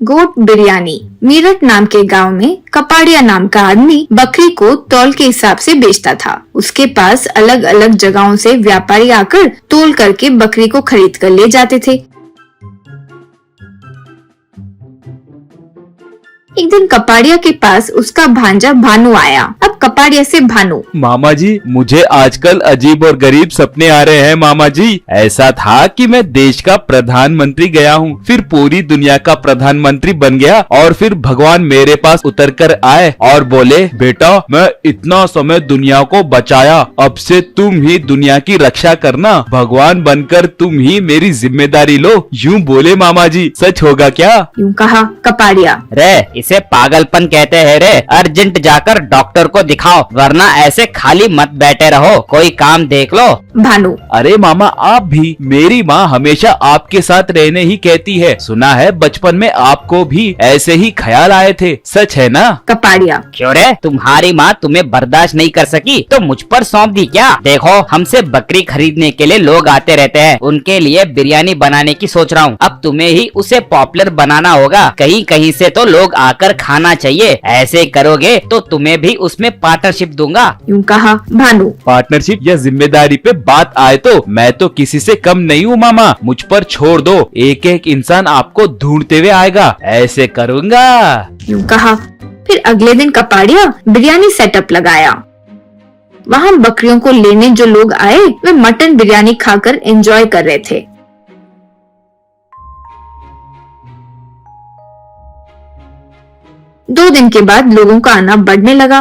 गोट बिरयानी। मीरठ नाम के गांव में कपाड़िया नाम का आदमी बकरी को तौल के हिसाब से बेचता था। उसके पास अलग अलग जगहों से व्यापारी आकर तौल करके बकरी को खरीद कर ले जाते थे। एक दिन कपाड़िया के पास उसका भांजा भानु आया। अब कपाड़िया से भानु, मामा जी मुझे आजकल अजीब और गरीब सपने आ रहे हैं मामा जी। ऐसा था कि मैं देश का प्रधानमंत्री गया हूँ, फिर पूरी दुनिया का प्रधानमंत्री बन गया और फिर भगवान मेरे पास उतर कर आए और बोले, बेटा मैं इतना समय दुनिया को बचाया, अब से तुम ही दुनिया की रक्षा करना, भगवान बनकर तुम ही मेरी जिम्मेदारी लो। यूँ बोले मामा जी, सच होगा क्या? यूँ कहा कपाड़िया। रे इसे पागलपन कहते हैं रे, अर्जेंट जाकर डॉक्टर को दिखाओ, वरना ऐसे खाली मत बैठे रहो, कोई काम देख लो। भानु, अरे मामा आप भी, मेरी माँ हमेशा आपके साथ रहने ही कहती है, सुना है बचपन में आपको भी ऐसे ही ख्याल आए थे, सच है ना? कपाड़िया, क्यों रे, तुम्हारी माँ तुम्हें बर्दाश्त नहीं कर सकी तो मुझ पर सौंप दी क्या? देखो हमसे बकरी खरीदने के लिए लोग आते रहते हैं, उनके लिए बिरयानी बनाने की सोच रहा हूँ। अब तुम्हें ही उसे पॉपुलर बनाना होगा, कहीं कहीं से तो लोग आकर खाना चाहिए, ऐसे करोगे तो तुम्हें भी उसमें पार्टनरशिप दूंगा। यूँ कहा भानु। पार्टनरशिप या जिम्मेदारी पे बात आए तो मैं तो किसी से कम नहीं हूँ मामा, मुझ पर छोड़ दो, एक एक इंसान आपको ढूंढते हुए आएगा, ऐसे करूँगा। यूँ कहा। फिर अगले दिन कपाड़िया बिरयानी सेटअप लगाया। वहाँ बकरियों को लेने जो लोग आए वे मटन बिरयानी खाकर एंजॉय कर रहे थे। दो दिन के बाद लोगों का आना बढ़ने लगा।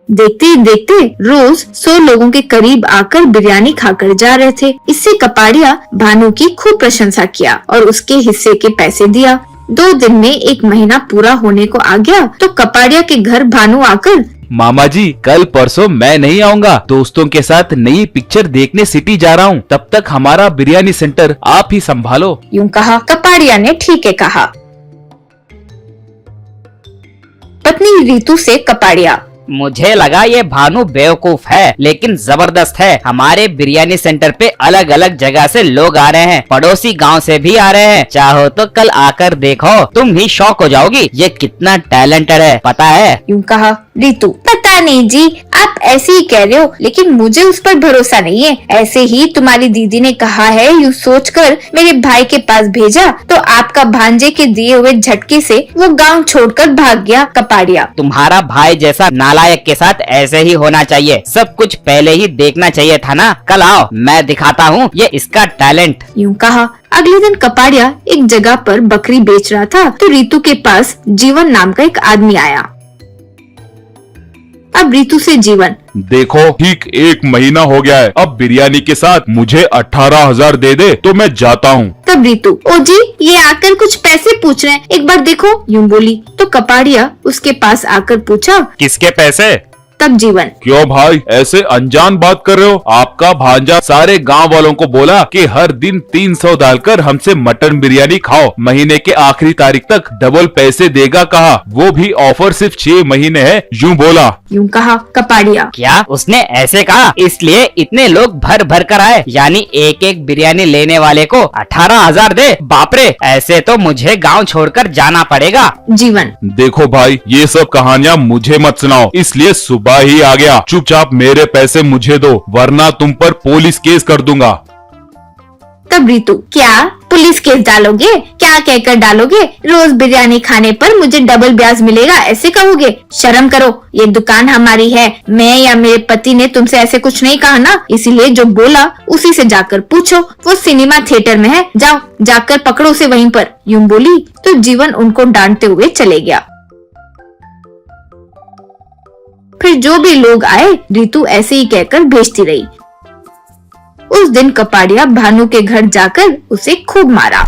देखते ही देखते रोज 100 लोगों के करीब आकर बिरयानी खाकर जा रहे थे। इससे कपाड़िया भानु की खूब प्रशंसा किया और उसके हिस्से के पैसे दिया। 2 दिन में 1 महीना पूरा होने को आ गया तो कपाड़िया के घर भानु आकर, मामा जी कल परसों मैं नहीं आऊँगा, दोस्तों के साथ नई पिक्चर देखने सिटी जा रहा हूँ, तब तक हमारा बिरयानी सेंटर आप ही संभालो। यूँ कहा। कपाड़िया ने ठीक है कहा। पत्नी रीतू से कपाड़िया, मुझे लगा ये भानु बेवकूफ है लेकिन जबरदस्त है। हमारे बिरयानी सेंटर पे अलग अलग जगह से लोग आ रहे हैं, पड़ोसी गांव से भी आ रहे हैं, चाहो तो कल आकर देखो, तुम ही शॉक हो जाओगी, ये कितना टैलेंटेड है पता है। यूँ कहा रीतू। पता नहीं जी, आप ऐसे ही कह रहे हो, लेकिन मुझे उस पर भरोसा नहीं है। ऐसे ही तुम्हारी दीदी ने कहा है, यूँ सोचकर मेरे भाई के पास भेजा तो आपका भांजे के दिए हुए झटके से वो गांव छोड़कर भाग गया। कपाड़िया, तुम्हारा भाई जैसा नालायक के साथ ऐसे ही होना चाहिए, सब कुछ पहले ही देखना चाहिए था ना। कल आओ मैं दिखाता हूँ ये इसका टैलेंट। यूँ कहा। अगले दिन कपाड़िया एक जगह पर बकरी बेच रहा था तो रीतू के पास जीवन नाम का एक आदमी आया। अब रीतू से जीवन, देखो ठीक 1 महीना हो गया है, अब बिरयानी के साथ मुझे 18,000 दे दे तो मैं जाता हूँ। तब रीतू, ओ जी ये आकर कुछ पैसे पूछ रहे हैं, एक बार देखो, यूँ बोली। तो कपाड़िया उसके पास आकर पूछा, किसके पैसे? तब जीवन, क्यों भाई ऐसे अनजान बात कर रहे हो? आपका भांजा सारे गांव वालों को बोला कि हर दिन 300 डालकर हमसे मटन बिरयानी खाओ, महीने के आखिरी तारीख तक डबल पैसे देगा कहा, वो भी ऑफर सिर्फ 6 महीने है, यूँ बोला। यूँ कहा। कपाड़िया, क्या उसने ऐसे कहा? इसलिए इतने लोग भर भर कर आए, यानी एक एक बिरयानी लेने वाले को 18,000 दे? बाप रे, ऐसे तो मुझे गाँव छोड़कर जाना पड़ेगा। जीवन, देखो भाई ये सब कहानियाँ मुझे मत सुनाओ, इसलिए सुबह ही आ गया, चुपचाप मेरे पैसे मुझे दो वरना तुम पर पुलिस केस कर दूंगा। तब रीतू, क्या पुलिस केस डालोगे? क्या कहकर डालोगे? रोज बिरयानी खाने पर मुझे डबल ब्याज मिलेगा ऐसे कहोगे? शर्म करो, ये दुकान हमारी है, मैं या मेरे पति ने तुमसे ऐसे कुछ नहीं कहा ना, इसीलिए जो बोला उसी से जाकर पूछो, वो सिनेमा थिएटर में है, जाओ जाकर पकड़ो उसे वहीं पर। यूँ बोली तो जीवन उनको डांटते हुए चले गया। फिर जो भी लोग आए रीतू ऐसे ही कहकर भेजती रही। उस दिन कपाड़िया भानु के घर जाकर उसे खूब मारा।